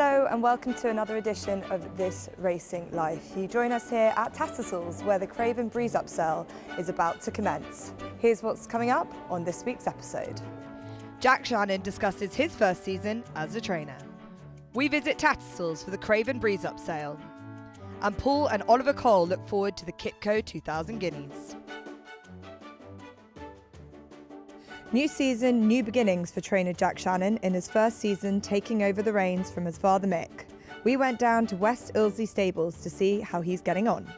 Hello and welcome to another edition of This Racing Life. You join us here at Tattersalls where the Craven Breeze Up Sales is about to commence. Here's what's coming up on this week's episode. Jack Channon discusses his first season as a trainer. We visit Tattersalls for the Craven Breeze Up Sale. And Paul and Oliver Cole look forward to the QIPCO 2000 Guineas. New season, new beginnings for trainer Jack Channon in his first season taking over the reins from his father Mick. We went down to West Ilsley Stables to see how he's getting on.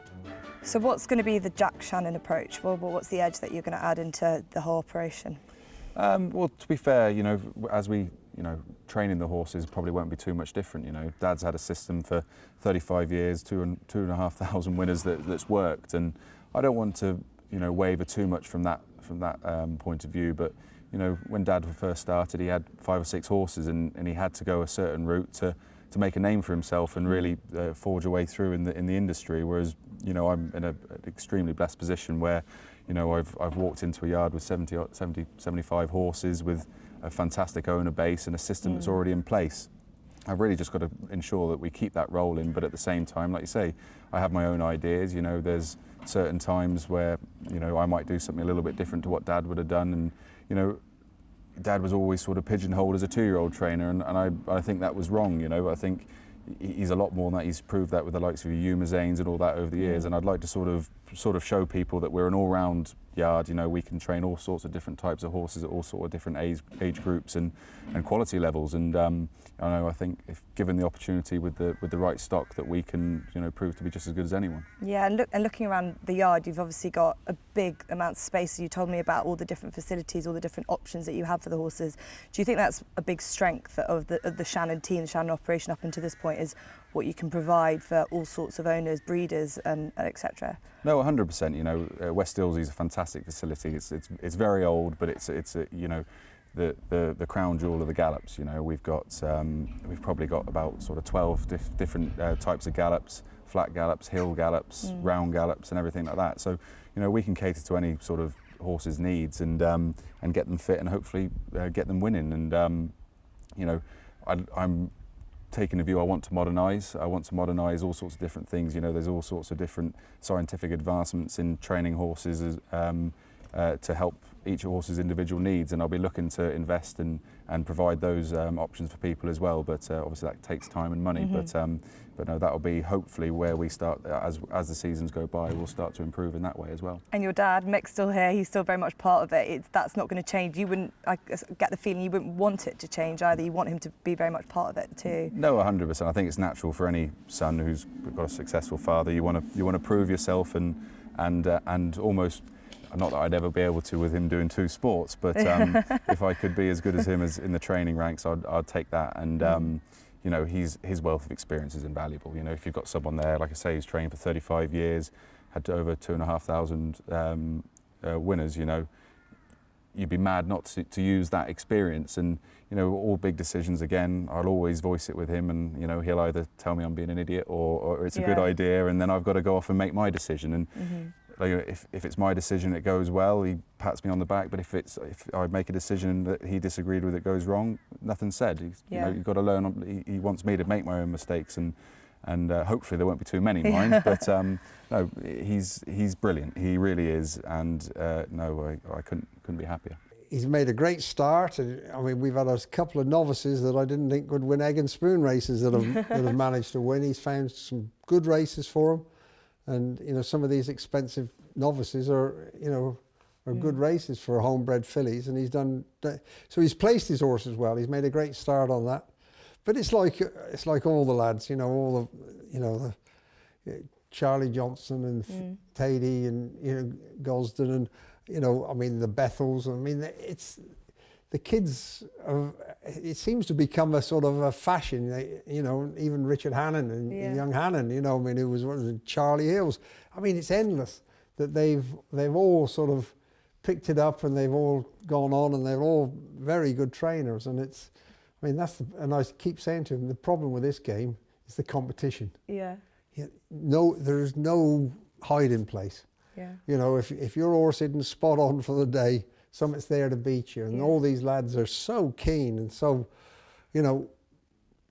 So what's going to be the Jack Channon approach? Well, what's the edge that you're going to add into the whole operation? Well, to be fair, as we, training the horses probably won't be too much different. Dad's had a system for 35 years, 2,500 winners that's worked, and I don't want to, waver too much from that point of view. But when Dad first started, he had 5 or 6 horses, and he had to go a certain route to make a name for himself and really forge a way through in the industry. Whereas I'm in an extremely blessed position where I've walked into a yard with 75 horses with a fantastic owner base and a system that's already in place. I've really just got to ensure that we keep that rolling, but at the same time, like you say, I have my own ideas. There's certain times where I might do something a little bit different to what Dad would have done, and Dad was always sort of pigeonholed as a 2-year-old trainer, and I think that was wrong. I think he's a lot more than that. He's proved that with the likes of Yuma Zanes and all that over the years, and I'd like to sort of show people that we're an all-round yard. We can train all sorts of different types of horses at all sorts of different age groups and quality levels, and I think if given the opportunity with the right stock, that we can prove to be just as good as anyone. Yeah, and looking around the yard, you've obviously got a big amount of space. You told me about all the different facilities, all the different options that you have for the horses. Do you think that's a big strength of the Channon team, the Channon operation up until this point, is what you can provide for all sorts of owners, breeders, and etc.? No, 100%. West Ilsley is a fantastic facility. It's very old, but it's the crown jewel of the gallops. We've probably got about sort of 12 different types of gallops, flat gallops, hill gallops, round gallops, and everything like that. So we can cater to any sort of horse's needs and get them fit and hopefully get them winning. And I'm taking the view I want to modernise. I want to modernise all sorts of different things. There's all sorts of different scientific advancements in training horses to help each horse's individual needs, and I'll be looking to invest and provide those options for people as well. But obviously that takes time and money. But no, that'll be hopefully where we start as the seasons go by. We'll start to improve in that way as well. And your dad, Mick's still here. He's still very much part of it. That's not going to change. I get the feeling you wouldn't want it to change either. You want him to be very much part of it too. No, 100%. I think it's natural for any son who's got a successful father. You want to prove yourself and almost. Not that I'd ever be able to with him doing 2 sports, but if I could be as good as him as in the training ranks, I'd take that. And his wealth of experience is invaluable. If you've got someone there, like I say, who's trained for 35 years, had over 2,500 winners, you'd be mad not to use that experience. And all big decisions, again, I'll always voice it with him, and he'll either tell me I'm being an idiot or it's a good idea, and then I've got to go off and make my decision. And if it's my decision, it goes well, he pats me on the back. But if I make a decision that he disagreed with, it goes wrong, nothing's said. You've got to learn. He wants me to make my own mistakes, and hopefully there won't be too many, mind. But no, he's brilliant. He really is, and no, I couldn't be happier. He's made a great start. I mean, we've had a couple of novices that I didn't think would win egg and spoon races that have managed to win. He's found some good races for him. And some of these expensive novices are good races for homebred fillies, and he's done so. He's placed his horses well. He's made a great start on that. But it's like all the lads, all the Charlie Johnson and Tady and Gosden and I mean the Bethels. I mean it's the kids. It seems to become a sort of a fashion. Even Richard Hannon and young Hannon. I mean, who was Charlie Hills. I mean, it's endless that they've all sort of picked it up, and they've all gone on, and they're all very good trainers. And and I keep saying to him, the problem with this game is the competition. Yeah. There's no hiding place. Yeah. If your horse isn't spot on for the day, something's there to beat you. And all these lads are so keen and so,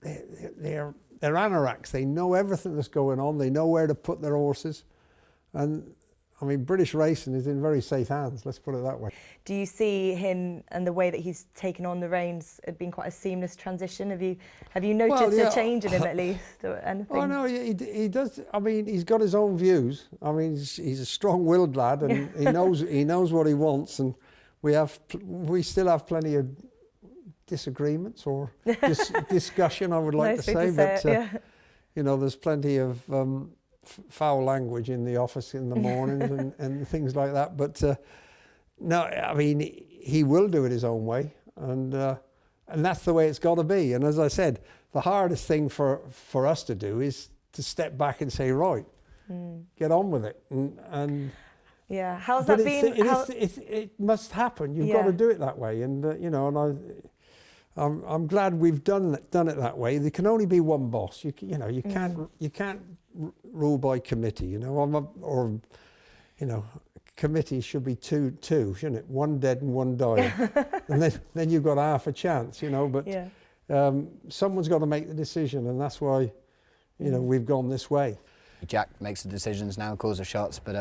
they're anoraks. They know everything that's going on. They know where to put their horses. And I mean, British racing is in very safe hands, let's put it that way. Do you see him and the way that he's taken on the reins have been quite a seamless transition? Have you noticed a change in him at least, or anything? Oh no, he does. I mean, he's got his own views. I mean, he's a strong-willed lad, and he knows what he wants. And we still have plenty of disagreements or discussion, I would like to say, but you know, there's plenty of foul language in the office in the mornings and things like that. But no, I mean, he will do it his own way, and that's the way it's got to be. And as I said, the hardest thing for us to do is to step back and say, right, get on with it. And yeah, how's that been? It must happen. You've got to do it that way. And you know, and I'm glad we've done it that way. There can only be one boss. You can't rule by committee. You know, committee should be two, shouldn't it? One dead and one dying, and then you've got half a chance. You know, but someone's got to make the decision, and that's why, you know, we've gone this way. Jack makes the decisions now, calls the shots, but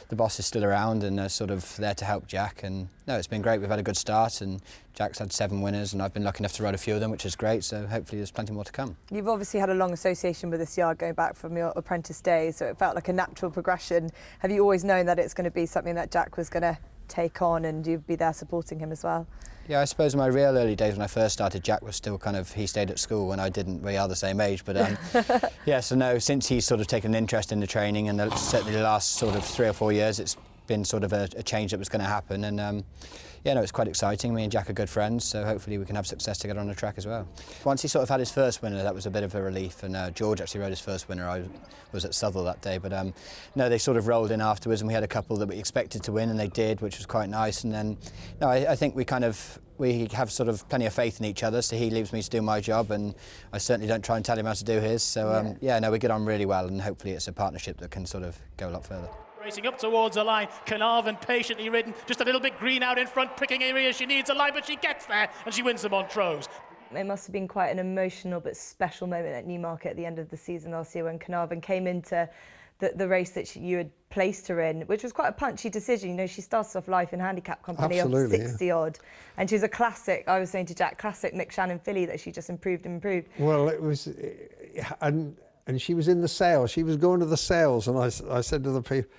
the boss is still around and sort of there to help Jack. And no, it's been great. We've had a good start, and Jack's had 7 winners, and I've been lucky enough to ride a few of them, which is great. So hopefully there's plenty more to come. You've obviously had a long association with this yard going back from your apprentice days, so it felt like a natural progression. Have you always known that it's going to be something that Jack was going to take on, and you'd be there supporting him as well? Yeah, I suppose in my real early days when I first started, Jack was still he stayed at school when I didn't. We are the same age, but yeah, so no, since he's sort of taken an interest in the training, and certainly the last sort of 3 or 4 years, it's been sort of a change that was going to happen. And yeah, no, it's quite exciting. Me and Jack are good friends, so hopefully we can have success together on the track as well. Once he sort of had his first winner, that was a bit of a relief, and George actually rode his first winner. I was at Southwell that day, but no, they sort of rolled in afterwards, and we had a couple that we expected to win, and they did, which was quite nice. And then, no, I think we have sort of plenty of faith in each other, so he leaves me to do my job, and I certainly don't try and tell him how to do his. So yeah, no, we get on really well, and hopefully it's a partnership that can sort of go a lot further. Racing up towards the line, Carnarvon patiently ridden, just a little bit green out in front, pricking areas she needs a line, but she gets there and she wins the Montrose. It must have been quite an emotional but special moment at Newmarket at the end of the season last year when Carnarvon came into the race that you had placed her in, which was quite a punchy decision. You know, she started off life in handicap company of 60 odd, and she's a classic, I was saying to Jack, classic Mick Channon filly that she just improved and improved. Well, it was, and she was in the sales. She was going to the sales, and I said to the people,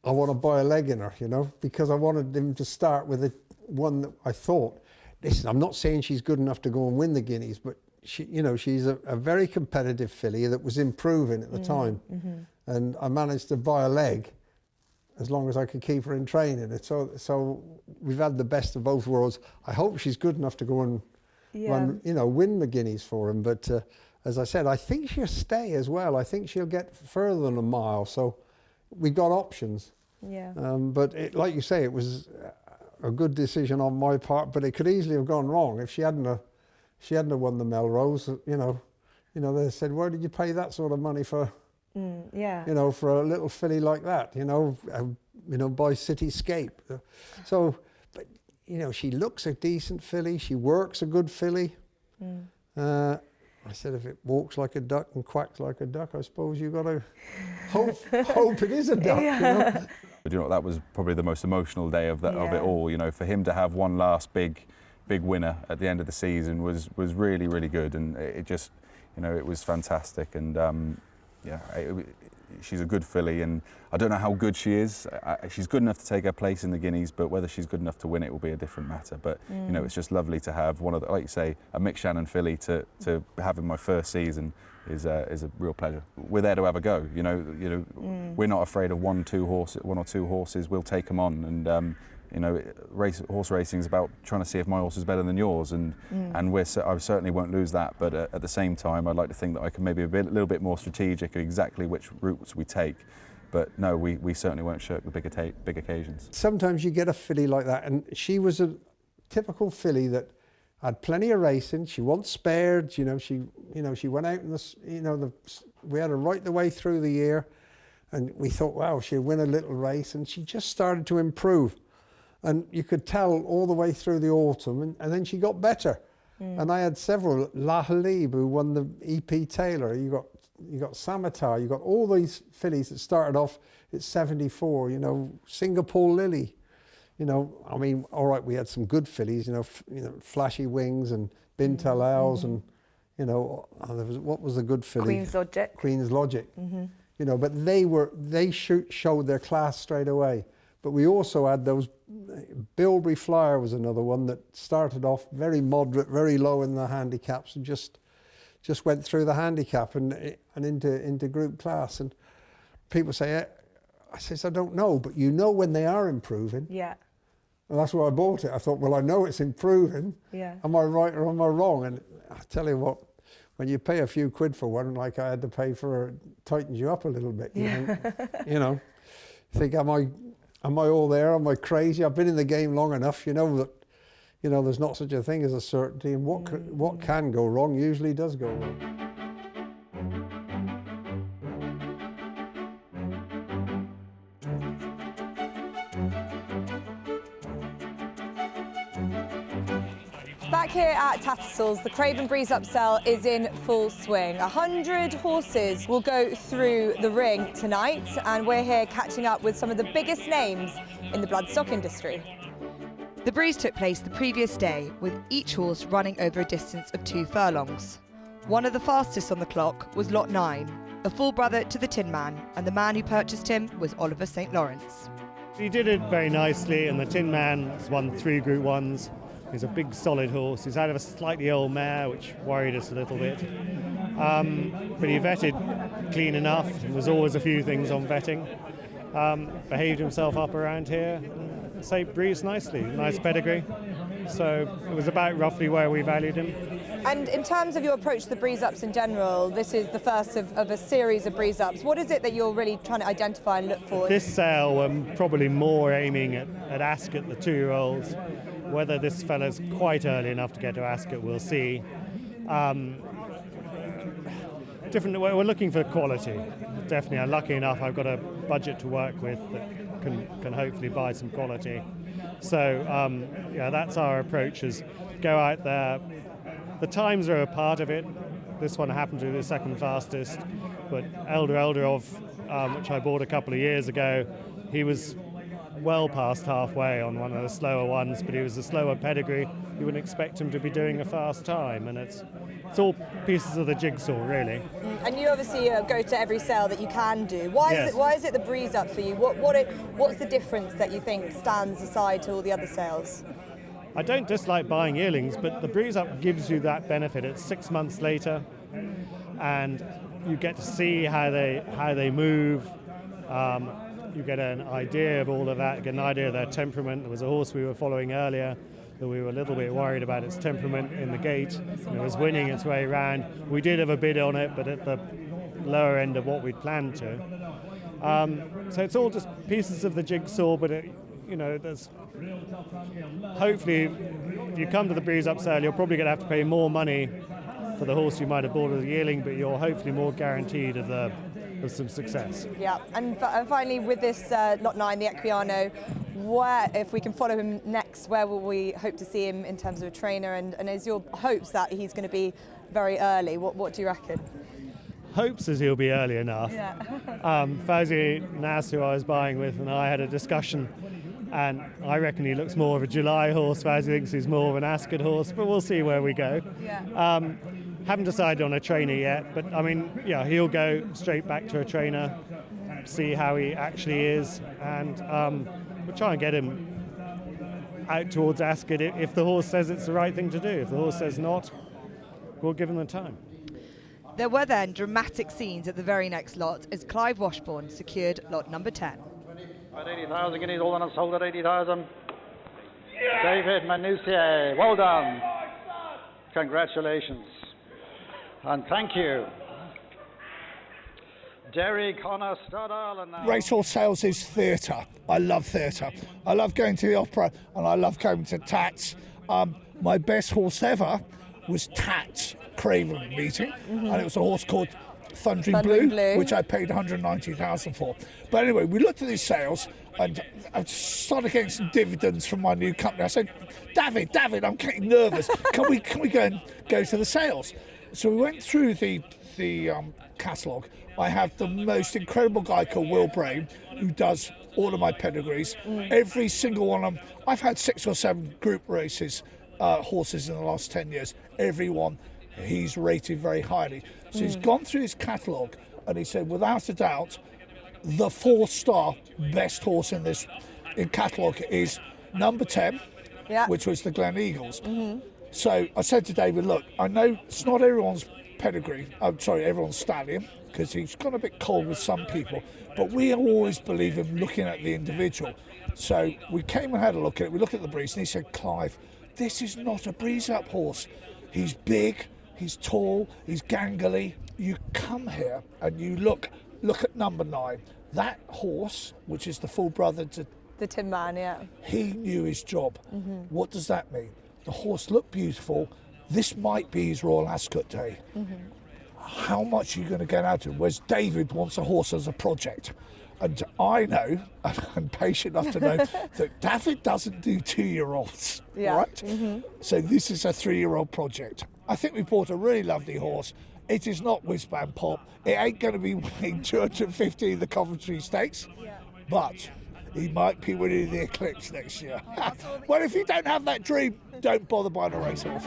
I want to buy a leg in her, you know, because I wanted them to start with one that I thought, listen, I'm not saying she's good enough to go and win the Guineas, but she, you know, she's a very competitive filly that was improving at the time. And I managed to buy a leg as long as I could keep her in training. So we've had the best of both worlds. I hope she's good enough to go and run, you know, win the Guineas for him. But as I said, I think she'll stay as well. I think she'll get further than a mile. So we got options. Yeah. But like you say, it was a good decision on my part, but it could easily have gone wrong if she hadn't won the Melrose. You know, they said, why did you pay that sort of money for? You know, for a little filly like that. You know, by Cityscape. So, but you know, she looks a decent filly. She works a good filly. I said, if it walks like a duck and quacks like a duck, I suppose you've got to hope it is a duck. You know? But you know, that was probably the most emotional day of it all. You know, for him to have one last big winner at the end of the season was really, really good, and it just, you know, it was fantastic. And yeah, she's a good filly, and I don't know how good she is. She's good enough to take her place in the Guineas, but whether she's good enough to win it will be a different matter. But you know, it's just lovely to have one of the, like you say, a Mick Channon filly to have in my first season is a real pleasure. We're there to have a go. You know, we're not afraid of one or two horses. We'll take them on, and you know, horse racing is about trying to see if my horse is better than yours, and I certainly won't lose that. But at the same time, I'd like to think that I can maybe be a little bit more strategic of exactly which routes we take. But no, we certainly won't shirk the big occasions. Sometimes you get a filly like that, and she was a typical filly that had plenty of racing. She wasn't spared. You know, she went out in the, we had her right the way through the year, and we thought, wow, she'll win a little race, and she just started to improve. And you could tell all the way through the autumn, and then she got better. And I had several. La Halib, who won the EP Taylor. You got Samatar. You got all these fillies that started off at 74. You know, Singapore Lily. You know, I mean, all right, we had some good fillies. You know, Flashy Wings and Bint Al Owls and, you know, what was a good filly? Queen's Logic. Queen's Logic. You know, but they showed their class straight away. But we also had those. Bilberry Flyer was another one that started off very moderate, very low in the handicaps, and just went through the handicap and into group class. And people say, I says, I don't know, but you know when they are improving. Yeah. And that's why I bought it. I thought, well, I know it's improving. Yeah. Am I right or am I wrong? And I tell you what, when you pay a few quid for one, like I had to pay for, it tightens you up a little bit. You know? You know, think, am I all there? Am I crazy? I've been in the game long enough. You know that, you know, there's not such a thing as a certainty, and what can go wrong usually does go wrong. Back here at Tattersalls, the Craven Breeze Up Sale is in full swing. 100 horses will go through the ring tonight, and we're here catching up with some of the biggest names in the bloodstock industry. The breeze took place the previous day, with each horse running over a distance of 2 furlongs. One of the fastest on the clock was Lot 9, a full brother to the Tin Man, and the man who purchased him was Oliver St. Lawrence. He did it very nicely, and the Tin Man has won 3 Group 1s. He's a big, solid horse. He's out of a slightly old mare, which worried us a little bit. But he vetted clean enough. There's always a few things on vetting. Behaved himself up around here. Saved Breeze nicely. Nice pedigree. So it was about roughly where we valued him. And in terms of your approach to the breeze ups in general, this is the first of a series of breeze ups. What is it that you're really trying to identify and look for? This sale, I'm probably more aiming at Ascot, the 2-year-olds. Whether this fella's quite early enough to get to Ascot, we'll see. We're looking for quality. Definitely, I'm lucky enough I've got a budget to work with that can hopefully buy some quality. So yeah, that's our approach, is go out there. The times are a part of it. This one happened to be the second fastest, but Elder, which I bought a couple of years ago, he was well past halfway on one of the slower ones, but he was a slower pedigree. You wouldn't expect him to be doing a fast time, and it's all pieces of the jigsaw, really. And you obviously go to every sale that you can do. Why is it the breeze up for you? What's the difference that you think stands aside to all the other sales? I don't dislike buying yearlings, but the breeze up gives you that benefit. It's 6 months later, and you get to see how they move. You get an idea of all of that, get an idea of their temperament. There was a horse we were following earlier that we were a little bit worried about its temperament in the gate. It was winning its way around. We did have a bid on it, but at the lower end of what we'd planned to. So it's all just pieces of the jigsaw, but there's hopefully, if you come to the breeze up sale, you're probably going to have to pay more money for the horse you might have bought as a yearling, but you're hopefully more guaranteed of some success. Yeah, and finally with this Lot 9, the Equiano, where, if we can follow him next, where will we hope to see him in terms of a trainer, and is your hopes that he's going to be very early? What do you reckon? Hopes is he'll be early enough. Yeah. Fauzi Nas, who I was buying with, and I had a discussion, and I reckon he looks more of a July horse. Fauzi thinks he's more of an Ascot horse, but we'll see where we go. Yeah. Haven't decided on a trainer yet, but I mean, yeah, he'll go straight back to a trainer, see how he actually is, and we'll try and get him out towards Ascot if the horse says it's the right thing to do. If the horse says not, we'll give him the time. There were then dramatic scenes at the very next lot as Clive Washbourne secured lot number 10. At 80,000 guineas, all on us, hold at 80,000. David Manoussier, well done. Congratulations. And thank you. Derry Connor Stoddall. And Racehorse sales is theatre. I love theatre. I love going to the opera, and I love going to Tats. My best horse ever was Tats Craven meeting, and it was a horse called Thundering Blue, which I paid 190,000 for. But anyway, we looked at these sales, and I started getting some dividends from my new company. I said, David, I'm getting nervous. Can we go and go to the sales? So we went through the catalogue. I have the most incredible guy called Will Brain, who does all of my pedigrees. Every single one of them. I've had 6 or 7 group races, horses in the last 10 years. Every one, he's rated very highly. So he's gone through his catalogue, and he said, without a doubt, the 4-star best horse in this catalogue is number 10, which was the Glen Eagles. So I said to David, look, I know it's not everyone's pedigree, everyone's stallion, because he's gone a bit cold with some people, but we always believe in looking at the individual. So we came and had a look at it. We looked at the breeze, and he said, Clive, this is not a breeze up horse. He's big, he's tall, he's gangly. You come here and you look at number 9. That horse, which is the full brother to the Tin Man, he knew his job. What does that mean? The horse looked beautiful. This might be his Royal Ascot day. How much are you going to get out of him? Whereas David wants a horse as a project. And I know, and I'm patient enough to know, that David doesn't do 2-year-olds, right? So this is a 3-year-old project. I think we bought a really lovely horse. It is not whiz bang pop. It ain't going to be winning 250 in the Coventry Stakes, but he might be winning the Eclipse next year. Well, if you don't have that dream, don't bother buying a racehorse.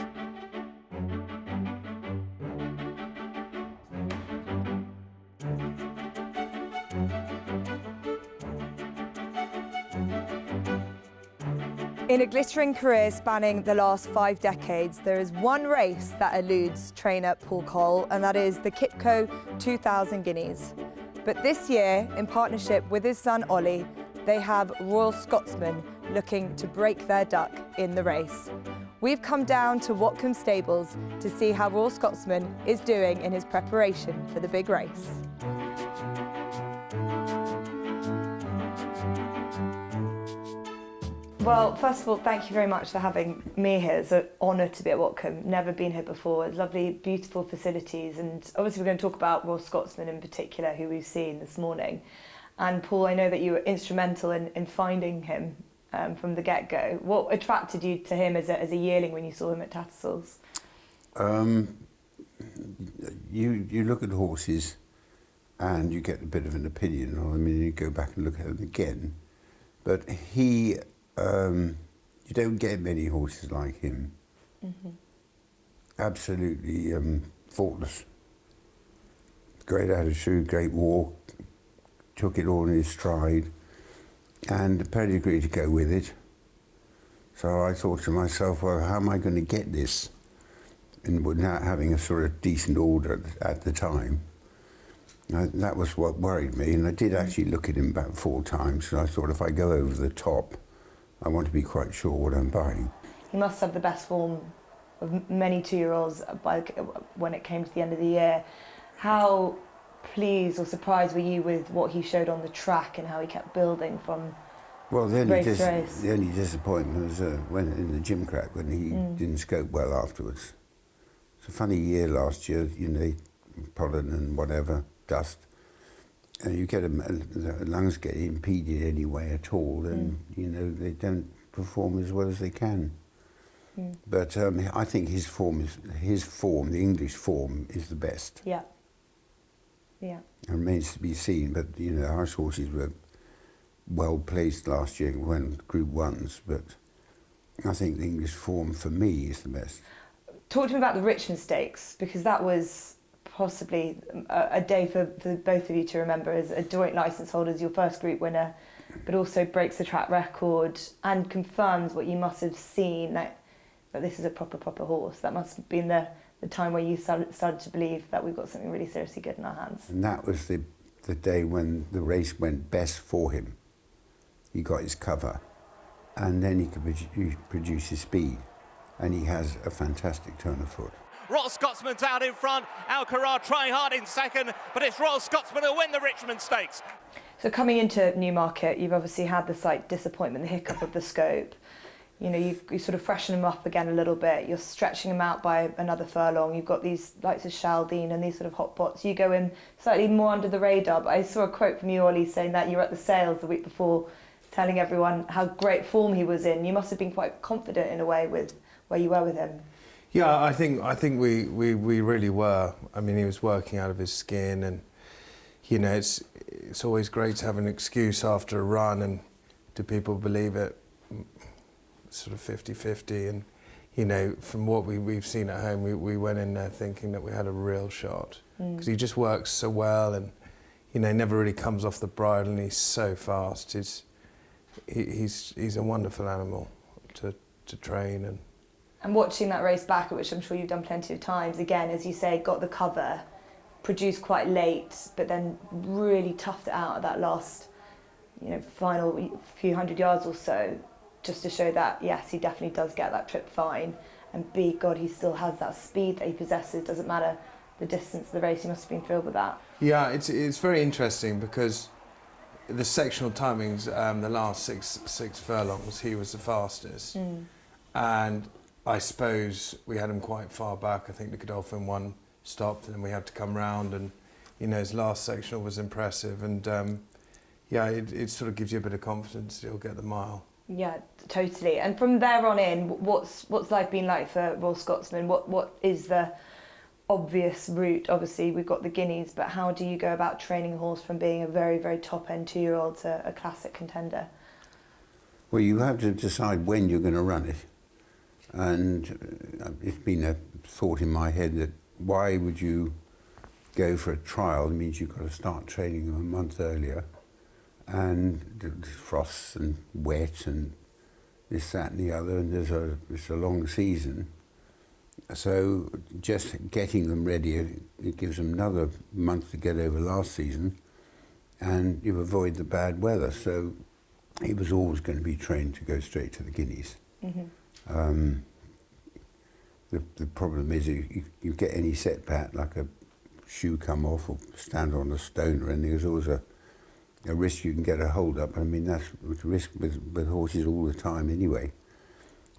In a glittering career spanning the last 5 decades, there is one race that eludes trainer Paul Cole, and that is the QIPCO 2000 Guineas. But this year, in partnership with his son Ollie, they have Royal Scotsman looking to break their duck in the race. We've come down to Watcombe Stables to see how Royal Scotsman is doing in his preparation for the big race. Well, first of all, thank you very much for having me here. It's an honour to be at Watcombe. Never been here before. It's lovely, beautiful facilities. And obviously we're going to talk about Royal Scotsman in particular, who we've seen this morning. And Paul, I know that you were instrumental in finding him from the get-go. What attracted you to him as a yearling when you saw him at Tattersalls? You look at horses and you get a bit of an opinion. I mean, you go back and look at him again. But he... you don't get many horses like him. Absolutely faultless. Great attitude, great walk, took it all in his stride, and the pedigree to go with it. So I thought to myself, well, how am I going to get this? And without having a sort of decent order at the time. That was what worried me, and I did actually look at him about 4 times, and I thought if I go over the top, I want to be quite sure what I'm buying. He must have the best form of many 2-year-olds when it came to the end of the year. How pleased or surprised were you with what he showed on the track and how he kept building from race to race? The only disappointment was when in the gym crack, when he didn't scope well afterwards. It's a funny year last year, you know, pollen and whatever, dust. And you get the lungs get impeded anyway at all, and you know they don't perform as well as they can. But I think his form, the English form, is the best. Yeah. It remains to be seen. But you know, our horses were well placed last year when Group 1s, but I think the English form for me is the best. Talk to me about the Richmond Stakes, because that was possibly a day for both of you to remember as a joint licence holder, as your first group winner, but also breaks the track record and confirms what you must have seen, that this is a proper horse. That must have been the time where you started to believe that we've got something really seriously good in our hands. And that was the day when the race went best for him. He got his cover, and then he could produce his speed, and he has a fantastic turn of foot. Royal Scotsman's out in front, Alcaraz trying hard in second, but it's Royal Scotsman who win the Richmond Stakes. So coming into Newmarket, you've obviously had the slight disappointment, the hiccup of the scope. You know, you sort of freshen him up again a little bit. You're stretching him out by another furlong. You've got these likes of Shaldine and these sort of hot pots. You go in slightly more under the radar. But I saw a quote from you, Ollie, saying that you were at the sales the week before, telling everyone how great form he was in. You must have been quite confident in a way with where you were with him. Yeah, I think we really were. I mean, he was working out of his skin, and you know, it's always great to have an excuse after a run, and do people believe it? Sort of 50-50, and you know, from what we've seen at home, we went in there thinking that we had a real shot, because he just works so well, and you know, never really comes off the bridle, and he's so fast. He's a wonderful animal to train. And watching that race back, which I'm sure you've done plenty of times, again, as you say, got the cover, produced quite late, but then really toughed it out at that last, you know, final few hundred yards or so, just to show that, yes, he definitely does get that trip fine, and B, God, he still has that speed that he possesses. Doesn't matter the distance of the race, he must have been thrilled with that. Yeah, it's very interesting because the sectional timings, the last six furlongs, he was the fastest. And I suppose we had him quite far back. I think the Godolphin one stopped, and then we had to come round, and you know, his last sectional was impressive, and yeah, it sort of gives you a bit of confidence that he'll get the mile. Yeah, totally. And from there on in, what's life been like for Royal Scotsman? What is the obvious route? Obviously, we've got the Guineas, but how do you go about training a horse from being a very, very top-end 2-year-old to a classic contender? Well, you have to decide when you're going to run it. And it's been a thought in my head that why would you go for a trial? It means you've got to start training them a month earlier. And the frosts and wet and this, that and the other, and it's a long season. So just getting them ready, it gives them another month to get over last season, and you avoid the bad weather. So he was always going to be trained to go straight to the Guineas. The problem is you get any setback, like a shoe come off or stand on a stone or anything, there's always a risk you can get a hold up. I mean, that's a risk with horses all the time anyway.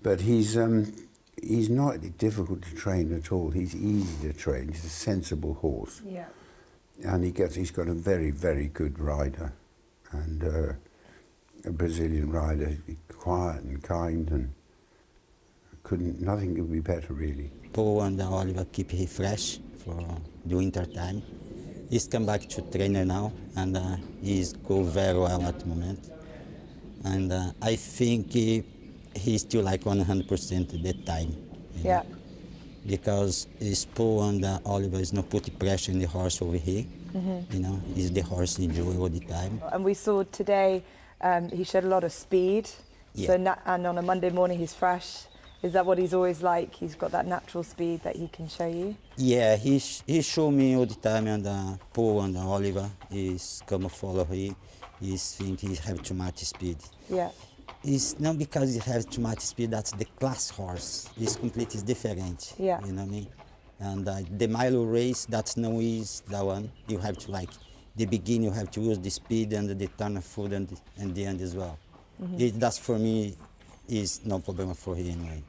But he's not difficult to train at all. He's easy to train. He's a sensible horse. Yeah. And he's got a very, very good rider, and a Brazilian rider, quiet and kind, and nothing could be better really. Paul and Oliver keep him fresh for the winter time. He's come back to trainer now, and he's go very well at the moment. And I think he's still like 100% at that time. Yeah. Know? Because it's Paul and Oliver is not putting pressure on the horse over here. You know, he's the horse enjoy all the time. And we saw today he showed a lot of speed. Yeah. So and on a Monday morning he's fresh. Is that what he's always like? He's got that natural speed that he can show you? Yeah, he show me all the time, and Paul and Oliver is come follow him. He think he have too much speed. Yeah. It's not because he has too much speed, that's the class horse. It's completely different. Yeah. You know what I mean? And the mile race, that's no easy, that one. You have to the beginning you have to use the speed and the turn of foot and the end as well. That's for me is no problem for him anyway.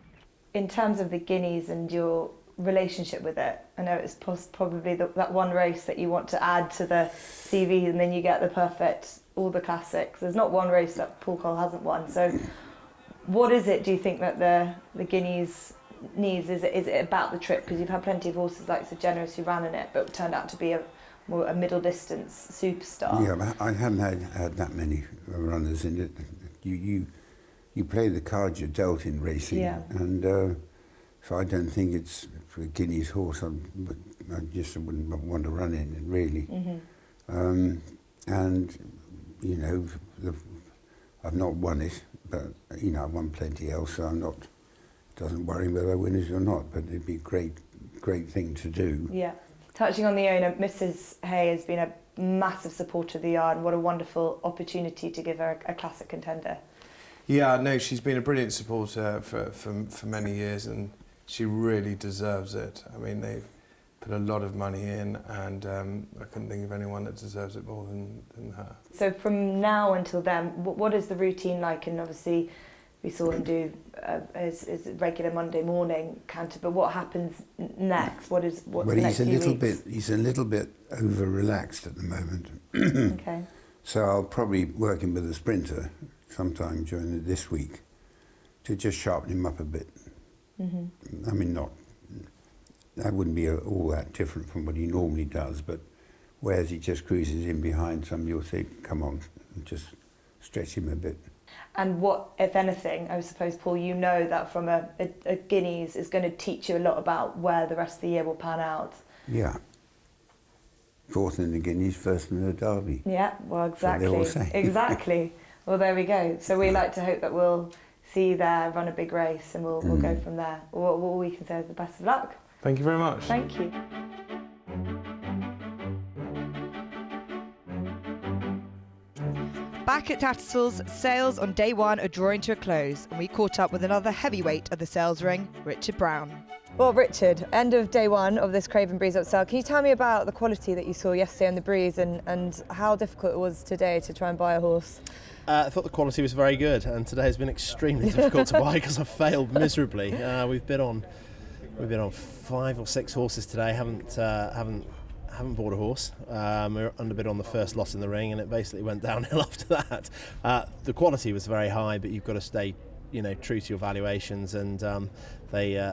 In terms of the Guineas and your relationship with it, I know it's probably that one race that you want to add to the CV, and then you get the perfect, all the classics. There's not one race that Paul Cole hasn't won. So what is it, do you think, that the Guineas needs? Is it about the trip? Because you've had plenty of horses like Sir Generous who ran in it, but turned out to be a middle distance superstar. Yeah, but I haven't had that many runners in it. You play the cards you're dealt in racing, and so I don't think it's for a Guineas horse. I just wouldn't want to run in it really. And you know, I've not won it, but you know, I've won plenty else. So it doesn't worry me whether I win it or not. But it'd be a great thing to do. Yeah. Touching on the owner, Mrs. Hay has been a massive supporter of the yard, and what a wonderful opportunity to give her a classic contender. Yeah, no, she's been a brilliant supporter for many years, and she really deserves it. I mean, they've put a lot of money in, and I couldn't think of anyone that deserves it more than her. So from now until then, what is the routine like? And obviously, we saw him do his regular Monday morning canter. But what happens next? What's the next few weeks? He's a little bit over relaxed at the moment. Okay. So I'll probably work him with a sprinter sometime during this week to just sharpen him up a bit. I mean, that wouldn't be all that different from what he normally does, but whereas he just cruises in behind, somebody will say, come on, and just stretch him a bit. And what, if anything, I suppose, Paul, you know that from a Guineas is going to teach you a lot about where the rest of the year will pan out. Yeah. Fourth in the Guineas, first in the Derby. Yeah, well, exactly. That's what they all say. Exactly. Well, there we go. So we like to hope that we'll see you there, run a big race, and we'll go from there. What we can say is the best of luck. Thank you very much. Thank you. Back at Tattersalls, sales on day one are drawing to a close, and we caught up with another heavyweight of the sales ring, Richard Brown. Well, Richard, end of day one of this Craven Breeze Up Sale. Can you tell me about the quality that you saw yesterday on the Breeze and how difficult it was today to try and buy a horse? I thought the quality was very good, and today has been extremely difficult to buy because I've failed miserably. We've been on 5 or 6 horses today. Haven't bought a horse. We were underbid on the first loss in the ring, and it basically went downhill after that. The quality was very high, but you've got to stay, true to your valuations, and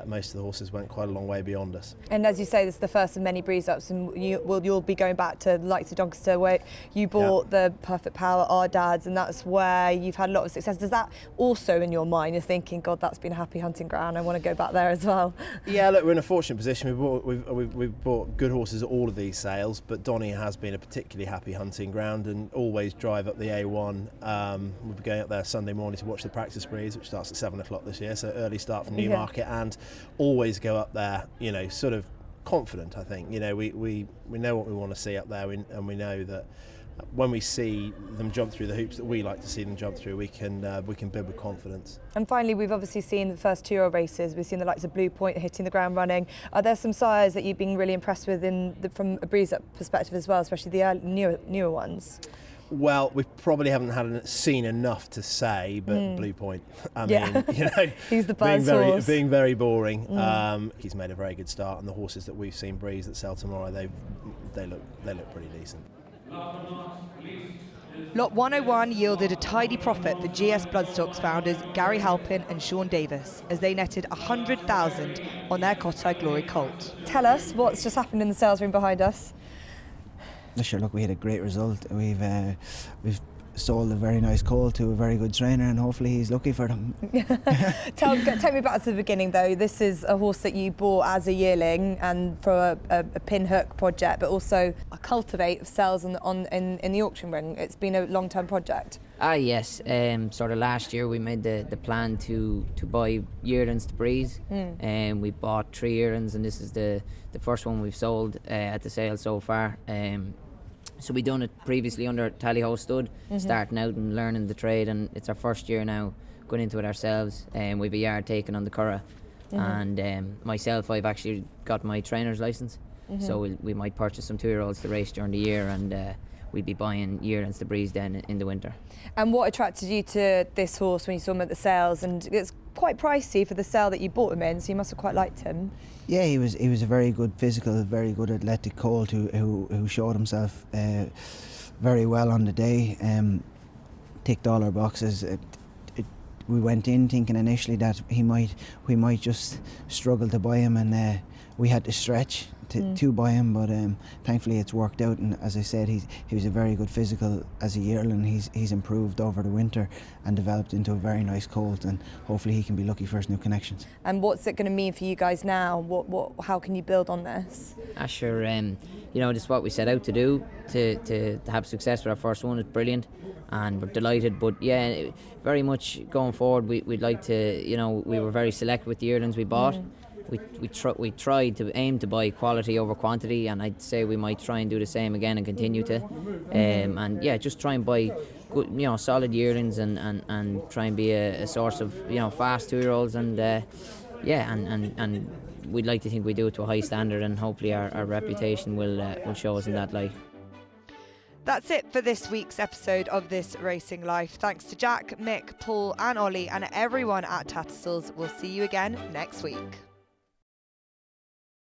most of the horses went quite a long way beyond us. And as you say, this is the first of many breeze ups, and you'll be going back to the likes of Doncaster, where you bought the Perfect Power, our dads, and that's where you've had a lot of success. Does that also, in your mind, you're thinking, God, that's been a happy hunting ground, I want to go back there as well? Yeah, look, we're in a fortunate position. We've bought good horses at all of these sales, but Donny has been a particularly happy hunting ground, and always drive up the A1. We'll be going up there Sunday morning to watch the practice breeze, which starts at 7 o'clock this year, so early start from Newmarket, and always go up there, sort of confident. I think, we know what we want to see up there, and we know that when we see them jump through the hoops that we like to see them jump through, we can bid with confidence. And finally, we've obviously seen the first 2-year-old races. We've seen the likes of Blue Point hitting the ground running. Are there some sires that you've been really impressed with from a breeze up perspective as well, especially the newer ones? Well, we probably haven't seen enough to say, but Blue Point. I mean, he's the buzz horse. Being very boring. He's made a very good start, and the horses that we've seen breeze that sell tomorrow, they look pretty decent. Lot 101 yielded a tidy profit for GS Bloodstock's founders Gary Halpin and Sean Davis as they netted 100,000 on their Cotai Glory colt. Tell us what's just happened in the sales room behind us. Sure, look, we had a great result. We've sold a very nice colt to a very good trainer, and hopefully he's lucky for them. Take me back to the beginning though. This is a horse that you bought as a yearling and for a pin hook project, but also a cultivate of sales in the auction ring. It's been a long-term project. Yes, sort of last year we made the plan to buy yearlings to breeze, and we bought 3 yearlings, and this is the first one we've sold at the sale so far. So we done it previously under Tallyho Stud, starting out and learning the trade, and it's our first year now going into it ourselves. We've a yard taken on the Curragh, and myself, I've actually got my trainer's licence, so we might purchase some 2-year-olds to race during the year, and we'd be buying yearlings to breeze then in the winter. And what attracted you to this horse when you saw him at the sales? And it's quite pricey for the sale that you bought him in, so you must have quite liked him. Yeah, he was a very good physical, very good athletic colt who showed himself very well on the day. Ticked all our boxes. We went in thinking initially that we might just struggle to buy him, and we had to stretch to buy him, but thankfully it's worked out, and as I said, he was a very good physical as a yearling. He's improved over the winter and developed into a very nice colt, and hopefully he can be lucky for his new connections. And what's it going to mean for you guys now? How can you build on this? Sure, just what we set out to do to have success with our first one is brilliant, and we're delighted. But yeah, very much going forward, we'd like to, we were very selective with the yearlings we bought. We tried to aim to buy quality over quantity, and I'd say we might try and do the same again and continue to. And yeah, just try and buy good, solid yearlings and try and be a source of, fast 2-year-olds, and and we'd like to think we do it to a high standard, and hopefully our reputation will show us in that light. That's it for this week's episode of This Racing Life. Thanks to Jack, Mick, Paul and Ollie and everyone at Tattersalls. We'll see you again next week.